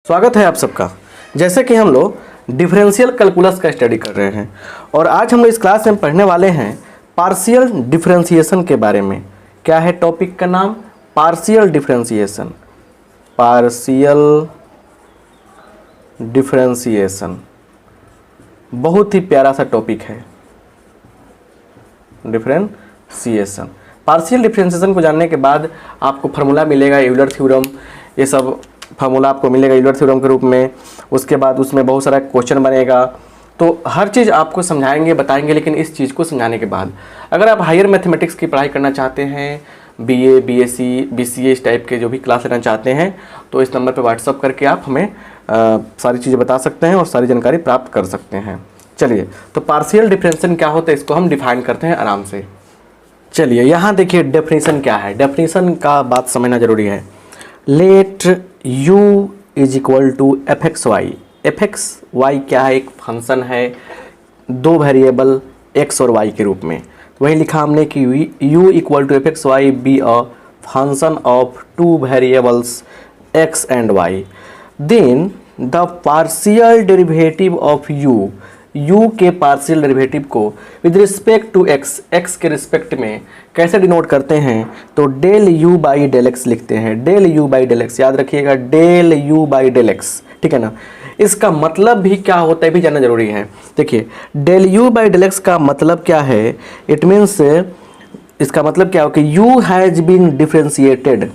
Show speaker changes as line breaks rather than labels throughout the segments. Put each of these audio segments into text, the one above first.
स्वागत है आप सबका। जैसे कि हम लोग डिफरेंशियल कैलकुलस का स्टडी कर रहे हैं और आज हम लोग इस क्लास में पढ़ने वाले हैं पार्शियल डिफरेंशिएशन के बारे में। क्या है टॉपिक का नाम? Partial differentiation. पार्शियल डिफरेंशिएशन बहुत ही प्यारा सा टॉपिक है। डिफरेंशिएशन, पार्शियल डिफरेंशिएशन को जानने के बाद आपको फार्मूला मिलेगा, यूलर थ्योरम, ये सब फार्मूला आपको मिलेगा यूलर थ्योरम के रूप में। उसके बाद उसमें बहुत सारा क्वेश्चन बनेगा, तो हर चीज़ आपको समझाएंगे, बताएंगे। लेकिन इस चीज़ को समझाने के बाद अगर आप हायर मैथमेटिक्स की पढ़ाई करना चाहते हैं, बीए, बीएससी, बीसीए इस टाइप के जो भी क्लास लेना चाहते हैं, तो इस नंबर पर व्हाट्सअप करके आप हमें सारी चीज़ें बता सकते हैं और सारी जानकारी प्राप्त कर सकते हैं। चलिए, तो पार्शियल डिफरेंशिएशन क्या होता है इसको हम डिफाइन करते हैं आराम से। चलिए यहाँ देखिए डेफिनेशन क्या है। डेफिनेशन का बात समझना जरूरी है। Let u is equal to f x y. F x y क्या है? एक फंक्शन है दो वेरिएबल x और y के रूप में। तो वही लिखा हमने कि u equal to f x y be a function of two variables x and y। Then the partial derivative of u के पार्शियल डेरिवेटिव को विद रिस्पेक्ट टू x के रिस्पेक्ट में कैसे डिनोट करते हैं? तो del u by del x लिखते हैं। Del u by del x, याद रखिएगा, del u by del x, ठीक है ना। इसका मतलब भी क्या होता है भी जानना जरूरी है। देखिए del u by del x का मतलब क्या है? इट मीन्स, इसका मतलब क्या हो कि u has been differentiated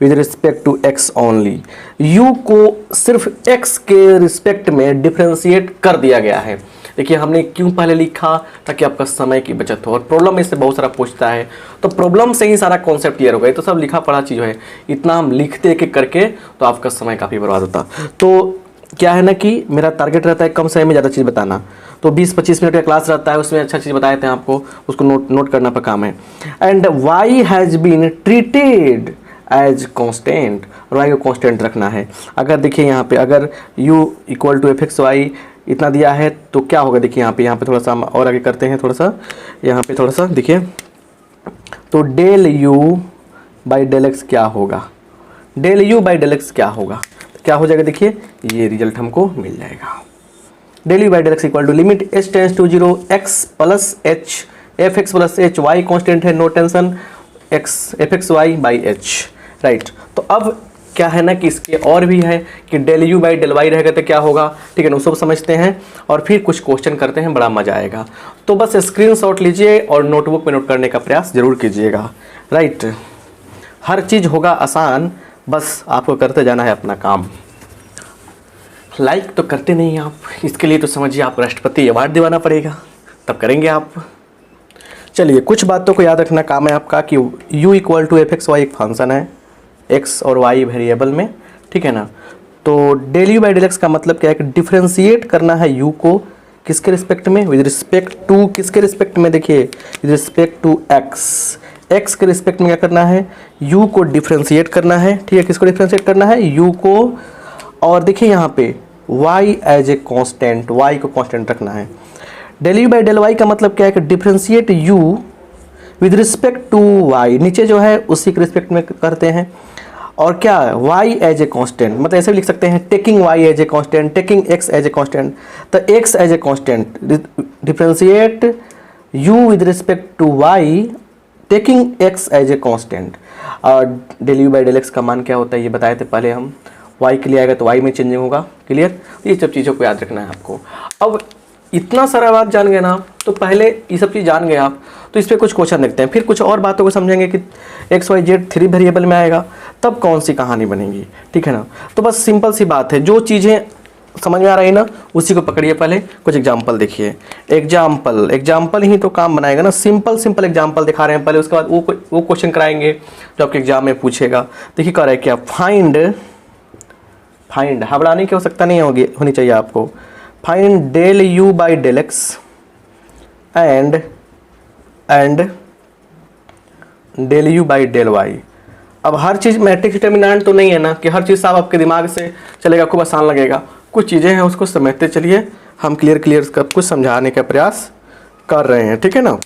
with respect to x only. u को सिर्फ x के रिस्पेक्ट में डिफरेंशिएट कर दिया गया है। देखिए हमने क्यों पहले लिखा? ताकि आपका समय की बचत हो। और प्रॉब्लम में से बहुत सारा पूछता है, तो प्रॉब्लम से ही सारा कॉन्सेप्ट क्लियर हो गया। तो सब लिखा पढ़ा चीज़ है, इतना हम लिखते एक एक करके तो आपका समय काफ़ी बर्बाद होता। तो क्या है ना कि मेरा टारगेट रहता है कम समय में ज़्यादा चीज़ बताना। तो 20-25 मिनट का क्लास रहता है, उसमें अच्छा चीज़ बताए थे आपको, उसको नोट करना पर काम है। And y has been treated as constant, और वाई को कॉन्स्टेंट रखना है। अगर देखिए यहाँ पे अगर u equal to f x y इतना दिया है तो क्या होगा? देखिए यहाँ पे थोड़ा सा हम और आगे करते हैं, थोड़ा सा यहाँ पे थोड़ा सा देखिए, तो del u by del x क्या होगा? Del u by del x क्या होगा? क्या हो जाएगा? देखिए ये रिजल्ट हमको मिल जाएगा। Del u by del x equal to limit h tends to 0 x plus h f x plus h, y constant है, no tension, x f x y by h, right. तो अब क्या है ना कि इसके और भी है कि del u by del y रहेगा तो क्या होगा, ठीक है ना, सब समझते हैं और फिर कुछ क्वेश्चन करते हैं, बड़ा मजा आएगा। तो बस स्क्रीनशॉट लीजिए और नोटबुक में नोट करने का प्रयास जरूर कीजिएगा, राइट। हर चीज़ होगा आसान, बस आपको करते जाना है अपना काम। लाइक तो करते नहीं आप, इसके लिए तो समझिए आप राष्ट्रपति अवार्ड दिवाना पड़ेगा, तब करेंगे आप। चलिए कुछ बातों को याद रखना काम है आपका कि u equal to f x y एक फंक्शन है, x और y वेरिएबल में, ठीक है ना। तो del u by del x का मतलब क्या है कि डिफरेंशिएट करना है u को किसके रिस्पेक्ट में? विद रिस्पेक्ट टू किसके रिस्पेक्ट में? देखिए विद रिस्पेक्ट टू x के रिस्पेक्ट में क्या करना है? u को डिफरेंशिएट करना है, ठीक है। किसको डिफरेंशिएट करना है? u को। और देखिए यहाँ पे y as a constant, y को कॉन्स्टेंट रखना है। Del u by del y का मतलब क्या है कि differentiate u with respect to y, नीचे जो है उसी के रिस्पेक्ट में करते हैं। और क्या y एज ए कॉन्स्टेंट, मतलब ऐसे भी लिख सकते हैं taking y as a constant, taking x as a constant. तो x as a constant differentiate u with respect to y taking x as a constant. और del u by del x का मान क्या होता है ये बताए थे पहले हम, y के लिए आएगा तो y में चेंजिंग होगा, क्लियर। ये सब चीज़ों को याद रखना है आपको। अब इतना सारा बात जान गए ना, तो पहले ये सब चीज़ जान गए आप, तो इस पर कुछ क्वेश्चन देखते हैं, फिर कुछ और बातों को समझेंगे कि एक्स वाई जेड 3 वेरिएबल में आएगा तब कौन सी कहानी बनेगी, ठीक है ना। तो बस सिंपल सी बात है, जो चीज़ें समझ में आ रही ना उसी को पकड़िए। पहले कुछ एग्जाम्पल देखिए, एग्जाम्पल ही तो काम बनाएगा ना। सिंपल एग्जाम्पल दिखा रहे हैं पहले, उसके बाद वो क्वेश्चन कराएंगे जो आपके एग्जाम में पूछेगा। देखिए कह रहा है क्या, फाइंड घबराने की आवश्यकता नहीं होनी चाहिए आपको। Find del u by del x and del u by del y. अब हर चीज़ मैट्रिक्स डिटर्मिनेंट तो नहीं है ना कि हर चीज़ साहब आपके दिमाग से चलेगा, खूब आसान लगेगा। कुछ चीज़ें हैं उसको समझते चलिए, हम क्लियर सब कुछ समझाने का प्रयास कर रहे हैं, ठीक है ना।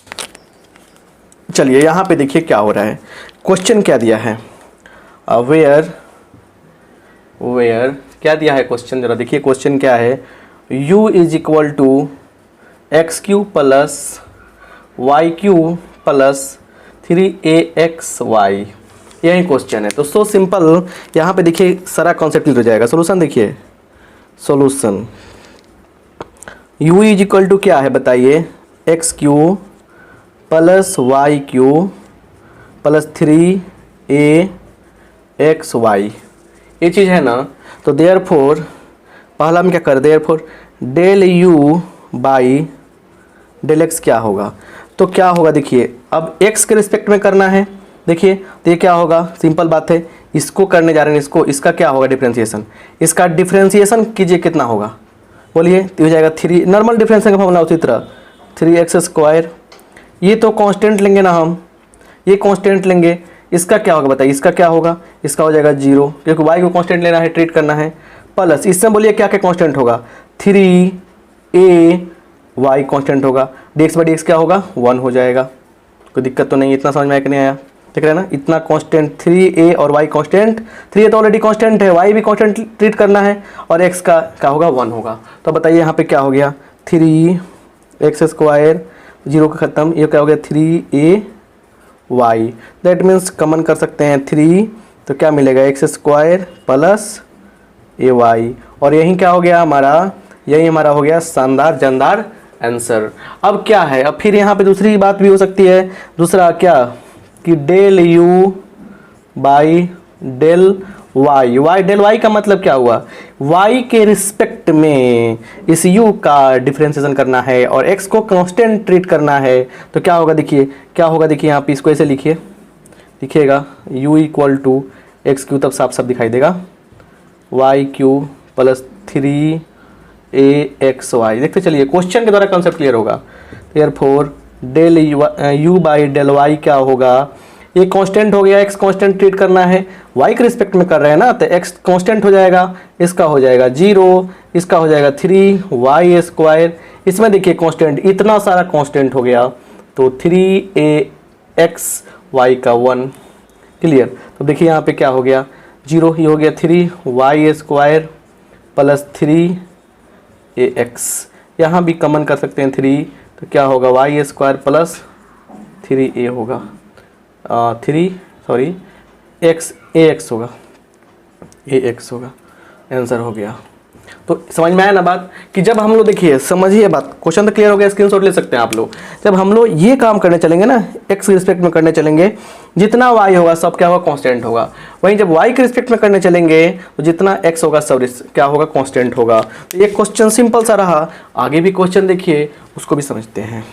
चलिए यहाँ पे देखिए क्या हो रहा है, क्वेश्चन क्या दिया है, वेयर क्या दिया है क्वेश्चन, जरा देखिए क्वेश्चन क्या है। u is equal to x cube plus y cube plus 3ax y, यही क्वेश्चन है। तो सो सिंपल, यहाँ पे देखिए सारा कॉन्सेप्ट क्लियर हो जाएगा। सोल्यूशन देखिए, solution u is equal to क्या है बताइए, x cube plus y cube plus 3ax y, ये चीज़ है ना। तो देयरफॉर पहला हम क्या कर, therefore del u by del x क्या होगा, तो क्या होगा देखिए, अब x के रिस्पेक्ट में करना है। देखिए तो ये क्या होगा, सिंपल बात है, इसको करने जा रहे हैं इसको, इसका क्या होगा डिफरेंशिएशन, इसका डिफरेंशिएशन कीजिए कितना होगा बोलिए, तो हो जाएगा 3, नॉर्मल डिफरेंशिएशन का फॉर्मूला उसी तरह 3x²। ये तो कांस्टेंट लेंगे ना हम, ये कांस्टेंट लेंगे, इसका क्या होगा बताइए, इसका क्या होगा, इसका हो जाएगा 0, क्योंकि y को कांस्टेंट लेना है, ट्रीट करना है। प्लस इसमें बोलिए क्या क्या कांस्टेंट होगा, 3a y कांस्टेंट होगा, dx/dx क्या होगा 1 हो जाएगा। कोई दिक्कत तो नहीं, इतना समझ में आया कि नहीं आया, देख रहे हैं ना, इतना कांस्टेंट 3a और y कांस्टेंट, 3a तो ऑलरेडी कांस्टेंट है, y भी कांस्टेंट ट्रीट करना है, और x का क्या होगा 1 होगा। तो बताइए यहाँ पे क्या हो गया, 3x², 0 का ख़त्म, ये क्या हो गया 3ay, दैट मीन्स कॉमन कर सकते हैं 3, तो क्या मिलेगा x² प्लस ay, और यही क्या हो गया हमारा, यही हमारा हो गया शानदार जानदार आंसर। अब क्या है, अब फिर यहाँ पे दूसरी बात भी हो सकती है, दूसरा क्या कि del u by del y, y del y का मतलब क्या हुआ, y के रिस्पेक्ट में इस u का डिफरेंशिएशन करना है और x को कांस्टेंट ट्रीट करना है। तो क्या होगा देखिए, क्या होगा देखिए, यहाँ पे इसको ऐसे लिखिए, लिखिएगा u equal to x cube, तब साफ साफ दिखाई देगा, Y cube plus 3ax y। देखते चलिए क्वेश्चन के द्वारा कॉन्सेप्ट क्लियर होगा। Therefore del u by del y क्या होगा, ये कांस्टेंट हो गया, x कांस्टेंट ट्रीट करना है, y के रिस्पेक्ट में कर रहे हैं ना, तो x कांस्टेंट हो जाएगा, इसका हो जाएगा 0, इसका हो जाएगा 3y², इसमें देखिए कांस्टेंट इतना सारा कांस्टेंट हो गया, तो 3ax y का 1, क्लियर। तो देखिए यहाँ पे क्या हो गया 0, ये हो गया 3y² प्लस 3ax, यहाँ भी कॉमन कर सकते हैं 3, तो क्या होगा y² प्लस 3a होगा, ax होगा, ax होगा, आंसर हो गया। तो समझ में आया ना बात, कि जब हम लोग देखिए समझिए बात, क्वेश्चन तो क्लियर हो गया, स्क्रीनशॉट ले सकते हैं आप लोग। जब हम लोग ये काम करने चलेंगे ना, x के रिस्पेक्ट में करने चलेंगे, जितना y होगा सब क्या होगा कांस्टेंट होगा, वहीं जब y के रिस्पेक्ट में करने चलेंगे तो जितना x होगा सब क्या होगा कांस्टेंट होगा। तो ये क्वेश्चन सिंपल सा रहा, आगे भी क्वेश्चन देखिए उसको भी समझते हैं।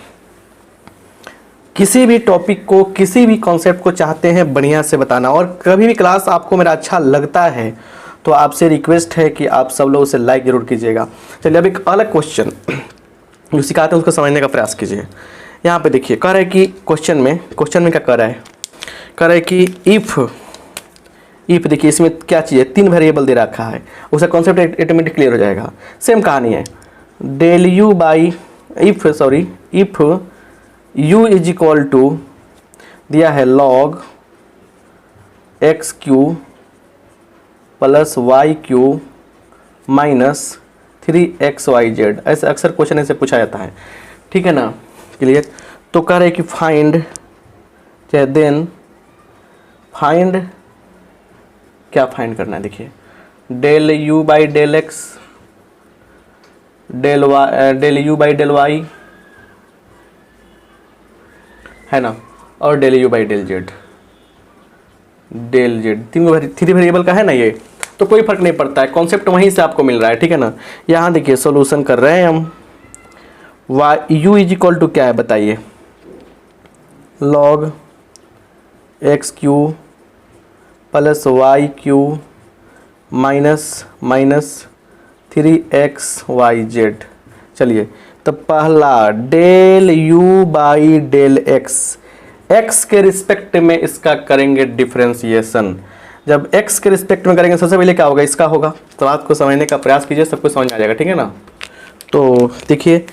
किसी भी टॉपिक को, किसी भी कॉन्सेप्ट को चाहते हैं बढ़िया से बताना, और कभी भी क्लास आपको मेरा अच्छा लगता है तो आपसे रिक्वेस्ट है कि आप सब लोग उसे लाइक जरूर कीजिएगा। चलिए अब एक अलग क्वेश्चन जो सिखाते हैं उसको समझने का प्रयास कीजिए। यहाँ पे देखिए कह रहा है कि क्वेश्चन में क्या कर रहा है, कह रहा है कि इफ़ देखिए इसमें क्या चीज़ है, 3 वेरिएबल दे रखा है, उसका कॉन्सेप्ट ऑटोमेटिक क्लियर हो जाएगा। सेम कहानी है, del u by if u is equal to दिया है log x cube plus y cube minus 3xyz, ऐसे अक्सर क्वेश्चन ऐसे पूछा जाता है, ठीक है ना, क्लियर। तो कह रहे हैं कि फाइंड, चाहे देन फाइंड, क्या फाइंड करना है देखिए, del u by del x, del u by del y है ना, और del u by del z, तीन वेरिएबल का है ना ये, तो कोई फर्क नहीं पड़ता है, कॉन्सेप्ट वहीं से आपको मिल रहा है, ठीक है ना। यहाँ देखिए सॉल्यूशन कर रहे हैं हम, u इज इक्वल टू क्या है बताइए, log x cube plus y cube minus 3xyz। चलिए तो पहला del u by del x, x के रिस्पेक्ट में इसका करेंगे डिफरेंशिएशन। जब x के रिस्पेक्ट में करेंगे सबसे पहले क्या होगा, इसका होगा। तो बात को समझने का प्रयास कीजिए, सबको समझ में आ जाएगा, ठीक है ना। तो देखिए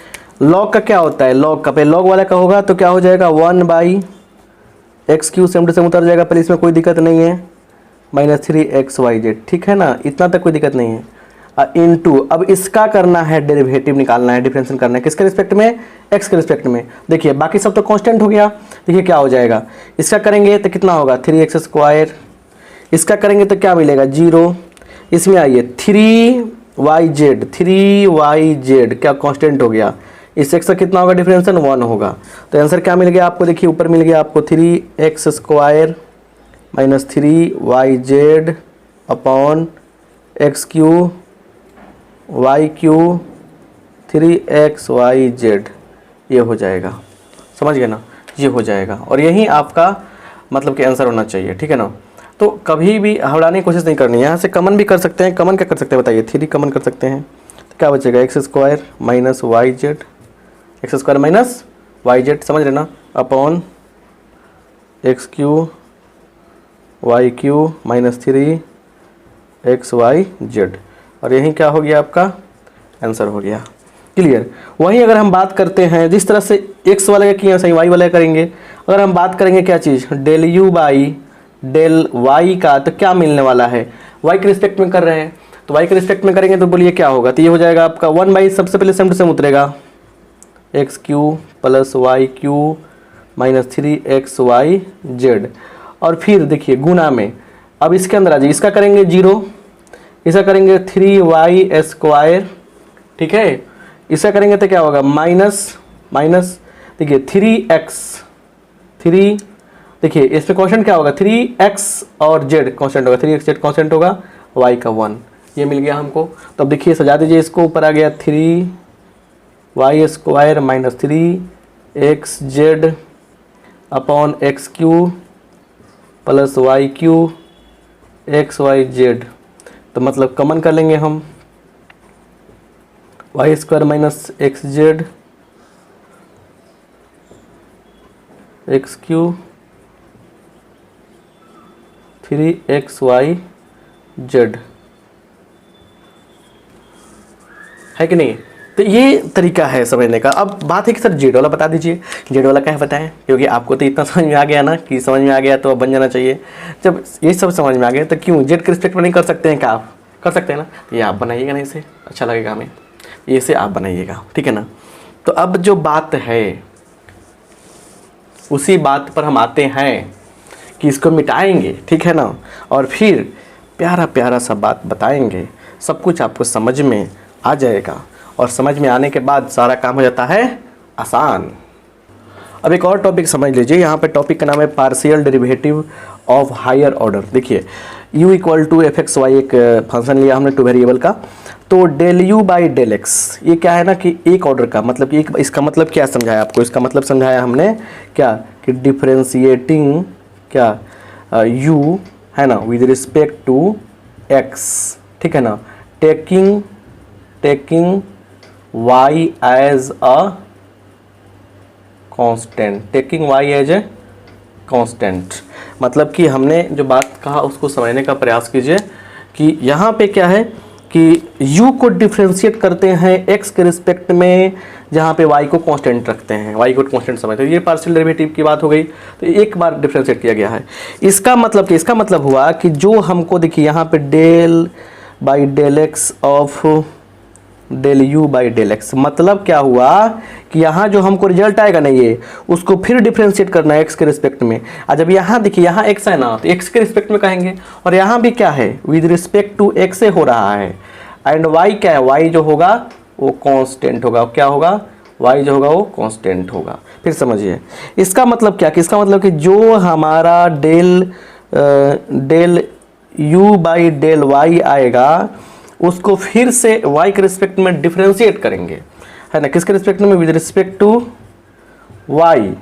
log का क्या होता है, log का पहले log वाला का होगा तो क्या हो जाएगा 1 by x cube, same to same उतर जाएगा, पहले इसमें कोई दिक्कत नहीं है, माइनस 3xyz, ठीक है ना, इतना तक कोई दिक्कत नहीं है। इनटू, अब इसका करना है डेरिवेटिव निकालना है, डिफरेंशिएशन करना है, किसके रिस्पेक्ट में, एक्स के रिस्पेक्ट में। देखिए बाकी सब तो कांस्टेंट हो गया। देखिए क्या हो जाएगा, इसका करेंगे तो कितना होगा 3x², इसका करेंगे तो क्या मिलेगा 0, इसमें आइए 3yz क्या कांस्टेंट हो गया, इस x का कितना होगा डिफरेंशिएशन 1 होगा। तो आंसर क्या मिल गया आपको, देखिए ऊपर मिल गया आपको 3x² minus 3yz upon x³ y³ 3xyz, ये हो जाएगा, समझ गए ना, ये हो जाएगा। और यही आपका मतलब कि आंसर होना चाहिए, ठीक है ना। तो कभी भी हटाने की कोशिश नहीं करनी है, यहाँ से कमन भी कर सकते हैं। कमन क्या कर सकते हैं बताइए, 3 कमन कर सकते हैं तो क्या बचेगा x² minus yz, x² minus yz, समझ रहे ना, upon x³ y³ minus 3xyz, और यही क्या हो गया आपका आंसर हो गया। क्लियर। वहीं अगर हम बात करते हैं जिस तरह से x वाले का किया सही y वाले करेंगे, अगर हम बात करेंगे क्या चीज़ del u by del y का, तो क्या मिलने वाला है, y के रिस्पेक्ट में कर रहे हैं तो y के रिस्पेक्ट में करेंगे तो बोलिए क्या होगा, तो ये हो जाएगा आपका 1/, सबसे पहले सेम टू सेम उतरेगा x³ plus y³ minus 3xyz, और फिर देखिए गुना में, अब इसके अंदर आ जाइए, इसका करेंगे 0, इसका करेंगे 3y², ठीक है, इसका करेंगे तो क्या होगा माइनस माइनस, देखिए 3 देखिए इसमें कांस्टेंट क्या होगा 3x और z कांस्टेंट होगा, 3xz कांस्टेंट होगा, y का 1, ये मिल गया हमको। तो अब देखिए सजा दीजिए इसको, ऊपर आ गया 3y² minus 3xz upon x³ plus y³ xyz, तो मतलब कमन कर लेंगे हम y² minus xz x³ 3xyz, है कि नहीं। तो ये तरीका है समझने का। अब बात है कि सर जेड वाला बता दीजिए, जेड वाला क्या है बताएं, क्योंकि आपको तो इतना समझ में आ गया ना कि समझ में आ गया तो अब बन जाना चाहिए। जब ये सब समझ में आ गया तो क्यों जेड के रिस्पेक्ट में नहीं कर सकते हैं, क्या आप कर सकते हैं ना, तो ये आप बनाइएगा ना, इसे अच्छा लगेगा हमें, इसे आप बनाइएगा, ठीक है ना। तो अब जो बात है उसी बात पर हम आते हैं कि इसको मिटाएंगे, ठीक है ना, और फिर प्यारा प्यारा सा बात बताएंगे, सब कुछ आपको समझ में आ जाएगा, और समझ में आने के बाद सारा काम हो जाता है आसान। अब एक और टॉपिक समझ लीजिए, यहाँ पे टॉपिक का नाम है partial derivative of higher order. देखिए u इक्वल टू fxy एक फंक्शन लिया हमने 2 वेरिएबल का, तो del u by del x, ये क्या है ना कि एक ऑर्डर का मतलब कि एक, इसका मतलब क्या समझाया आपको, इसका मतलब समझाया हमने क्या कि डिफरेंशिएटिंग क्या u है ना विद रिस्पेक्ट टू x, ठीक है ना, taking y as a constant, taking y as a constant. मतलब कि हमने जो बात कहा उसको समझने का प्रयास कीजिए कि यहाँ पे क्या है कि u को डिफ्रेंशिएट करते हैं x के रिस्पेक्ट में, जहाँ पे y को कांस्टेंट रखते हैं, y को कांस्टेंट समझते हैं। ये पार्शियल डेरिवेटिव की बात हो गई, तो एक बार डिफ्रेंशिएट किया गया है। इसका मतलब हुआ कि जो हमको देखिए यहाँ पे del by del x of del u by del x, मतलब क्या हुआ कि यहाँ जो हमको रिजल्ट आएगा ना ये, उसको फिर डिफ्रेंशिएट करना है x के रिस्पेक्ट में। और जब यहाँ देखिए यहाँ x है ना, तो x के रिस्पेक्ट में कहेंगे, और यहाँ भी क्या है विद रिस्पेक्ट टू x से हो रहा है, एंड y क्या है, y जो होगा वो कांस्टेंट होगा, क्या होगा y जो होगा वो कांस्टेंट होगा। फिर समझिए इसका मतलब क्या, कि इसका मतलब कि जो हमारा del u by del y आएगा उसको फिर से y के रिस्पेक्ट में डिफरेंशिएट करेंगे, है ना, किसके रिस्पेक्ट में, विद रिस्पेक्ट टू y,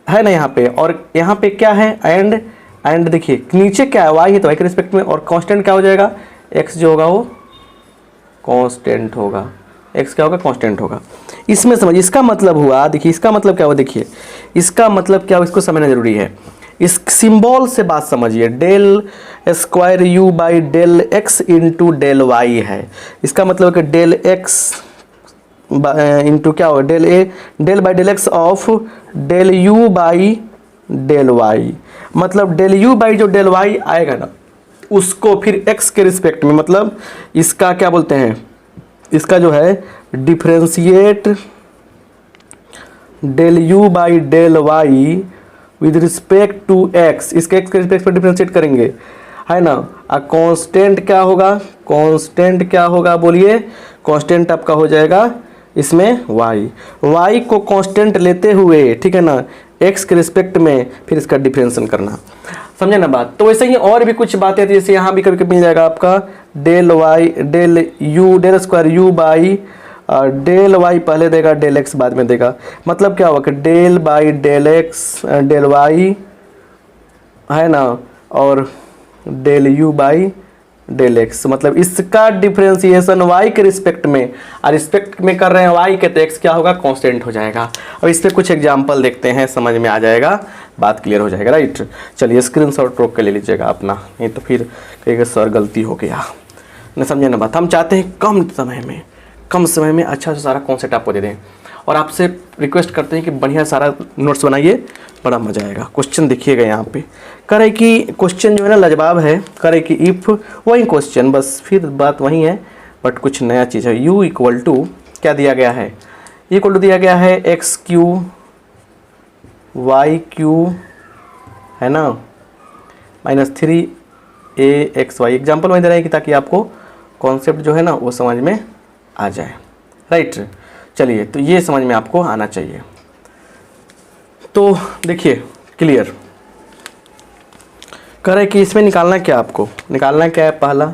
है ना यहाँ पे, और यहाँ पे क्या है एंड देखिए नीचे क्या है y है तो y के रिस्पेक्ट में, और कांस्टेंट क्या हो जाएगा x जो होगा वो कांस्टेंट होगा, x क्या होगा कांस्टेंट होगा। इसमें समझिए इसका मतलब हुआ, देखिए इसका मतलब क्या हुआ, देखिए इसका मतलब क्या हुआ, इसको समझना जरूरी है। इस सिंबल से बात समझिए, del square u by del x into del y है, इसका मतलब कि डेल x इंटू क्या होगा del by del x of del u by del y, मतलब डेल u बाई जो डेल y आएगा ना, उसको फिर x के रिस्पेक्ट में, मतलब इसका क्या बोलते हैं, इसका जो है differentiate del u by del y with respect to x, इसके x के रिस्पेक्ट पर डिफरेंशिएट करेंगे, है ना। कांस्टेंट क्या होगा, कांस्टेंट क्या होगा बोलिए, कांस्टेंट आपका हो जाएगा इसमें y को कांस्टेंट लेते हुए, ठीक है ना, x के रिस्पेक्ट में फिर इसका डिफरेंशिएशन करना, समझे ना बात। तो वैसे ही और भी कुछ बातें थी, जैसे यहाँ भी कभी कभी मिल जाएगा आपका del y del u del square u by del y पहले देगा, डेल x बाद में देगा, मतलब क्या होगा कि del by del x del y, है ना, और del u by del x, मतलब इसका डिफरेंशिएशन y के रिस्पेक्ट में, और रिस्पेक्ट में कर रहे हैं y के, तो x क्या होगा, कांस्टेंट हो जाएगा। अब इस पर कुछ एग्जांपल देखते हैं, समझ में आ जाएगा, बात क्लियर हो जाएगा, राइट। चलिए स्क्रीनशॉट रोक के ले लीजिएगा अपना, नहीं तो फिर कहेगा सर गलती हो गया, नहीं समझे ना बात। हम चाहते हैं कम समय में अच्छा से सारा कॉन्सेप्ट आपको दे दें, और आपसे रिक्वेस्ट करते हैं कि बढ़िया सारा नोट्स बनाइए, बड़ा मजा आएगा। क्वेश्चन देखिएगा यहाँ पे, करे कि क्वेश्चन जो है ना लाजवाब है, करे कि इफ़ वही क्वेश्चन, बस फिर बात वही है, बट कुछ नया चीज़ है। u इक्वल टू क्या दिया गया है, इक्वल टू दिया गया है एक्स क्यू वाई क्यू, है ना, माइनस 3aXy। एग्जाम्पल वही दे रहे हैं कि ताकि आपको कॉन्सेप्ट जो है ना वो समझ में आ जाए, राइट। चलिए, तो ये समझ में आपको आना चाहिए। तो देखिए क्लियर करे कि इसमें निकालना क्या, आपको निकालना क्या है, पहला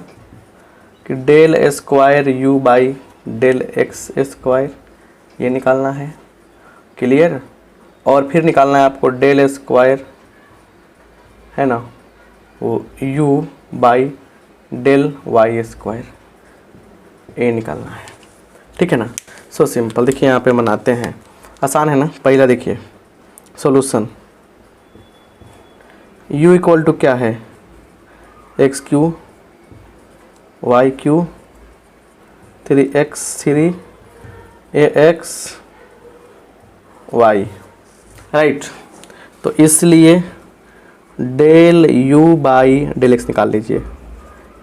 कि del square u by del x square, ये निकालना है, क्लियर। और फिर निकालना है आपको डेल स्क्वायर, है ना, वो u by del y square, ये निकालना है, ठीक है ना। सो सिंपल, देखिए यहाँ पे बनाते हैं, आसान है ना। पहला देखिए सॉल्यूशन, u इक्वल टू क्या है, x cube y cube 3x वाई, राइट। तो इसलिए del u by del x निकाल लीजिए,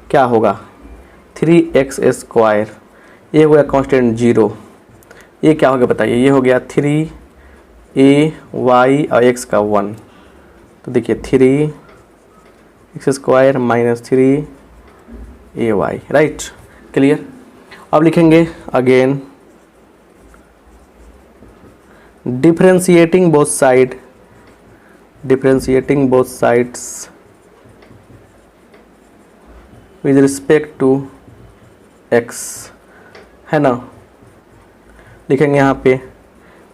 क्या होगा 3x स्क्वायर, ये हो गया कांस्टेंट 0, ये क्या हो गया बताइए, ये हो गया 3ay और x का 1, तो देखिए 3x square minus 3ay, right, clear. अब लिखेंगे again differentiating both sides with respect to x, है ना। लिखेंगे यहाँ पे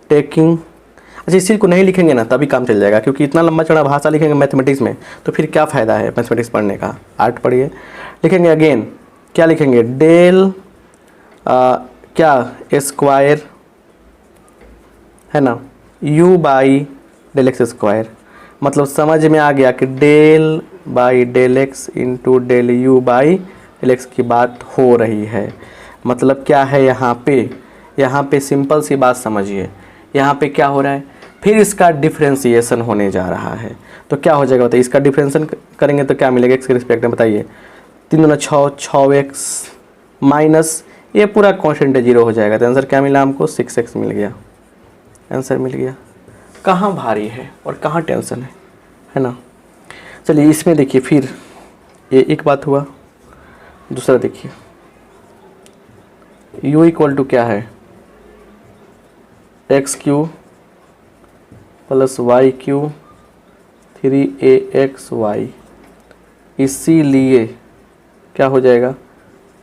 टेकिंग, अच्छा इस चीज़ को नहीं लिखेंगे ना तभी काम चल जाएगा, क्योंकि इतना लंबा चौड़ा भाषा लिखेंगे मैथमेटिक्स में तो फिर क्या फ़ायदा है मैथमेटिक्स पढ़ने का, आर्ट पढ़िए। लिखेंगे अगेन, क्या लिखेंगे, डेल क्या स्क्वायर, है ना, u by del x square, मतलब समझ में आ गया कि del by del x into del u by del x की बात हो रही है। मतलब क्या है यहाँ पे सिंपल सी बात समझिए, यहाँ पे क्या हो रहा है, फिर इसका डिफरेंशिएशन होने जा रहा है, तो क्या हो जाएगा बताइए, इसका डिफरेंशिएशन करेंगे तो क्या मिलेगा एक्स के रिस्पेक्ट में, बताइए 3 दूना 6, 6x माइनस ये पूरा कॉन्स्टेंट 0 हो जाएगा, तो आंसर क्या मिला हमको 6x मिल गया, आंसर मिल गया। कहाँ भारी है और कहाँ टेंशन है ना। चलिए इसमें देखिए, फिर ये एक बात हुआ, दूसरा देखिए u इक्वल टू क्या है, x cube plus y cube 3aXy, इसीलिए क्या हो जाएगा,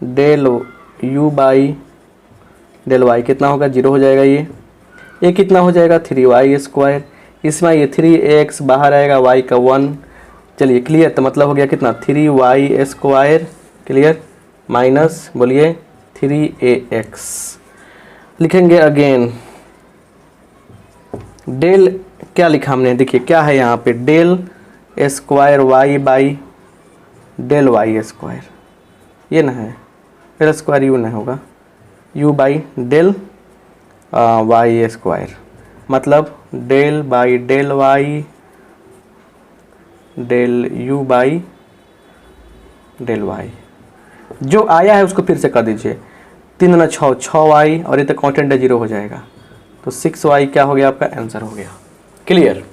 del u by del y कितना होगा, 0 हो जाएगा, ये कितना हो जाएगा 3y स्क्वायर, इसमें ये 3ax बाहर आएगा, y का 1, चलिए क्लियर। तो मतलब हो गया कितना 3y स्क्वायर, क्लियर, माइनस बोलिए 3ax। लिखेंगे अगेन डेल, क्या लिखा हमने, देखिए क्या है यहाँ पे, del square y by del y square, ये ना है, डेल स्क्वायर u ना होगा, u by del y square, मतलब del by del y del u by del y. जो आया है उसको फिर से कर दीजिए, 3 दूना 6, 6y और ये तो कॉन्स्टेंट है 0 हो जाएगा, तो 6y क्या हो गया आपका आंसर हो गया। क्लियर।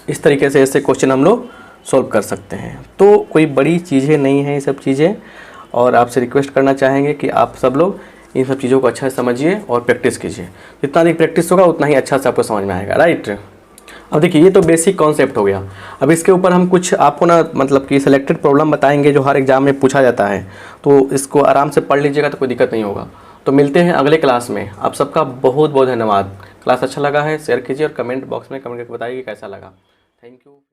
इस तरीके से ऐसे क्वेश्चन हम लोग सॉल्व कर सकते हैं। तो कोई बड़ी चीज़ें नहीं हैं ये सब चीज़ें, और आपसे रिक्वेस्ट करना चाहेंगे कि आप सब लोग इन सब चीज़ों को अच्छा से समझिए और प्रैक्टिस कीजिए। जितना अधिक प्रैक्टिस होगा उतना ही अच्छा से आपको समझ में आएगा, राइट। अब देखिए ये तो बेसिक कॉन्सेप्ट हो गया। अब इसके ऊपर हम कुछ आपको ना मतलब कि सिलेक्टेड प्रॉब्लम बताएंगे जो हर एग्जाम में पूछा जाता है, तो इसको आराम से पढ़ लीजिएगा तो कोई दिक्कत नहीं होगा। तो मिलते हैं अगले क्लास में। आप सबका बहुत बहुत धन्यवाद। क्लास अच्छा लगा है शेयर कीजिए और कमेंट बॉक्स में कमेंट करके बताइए कि कैसा लगा। Thank you.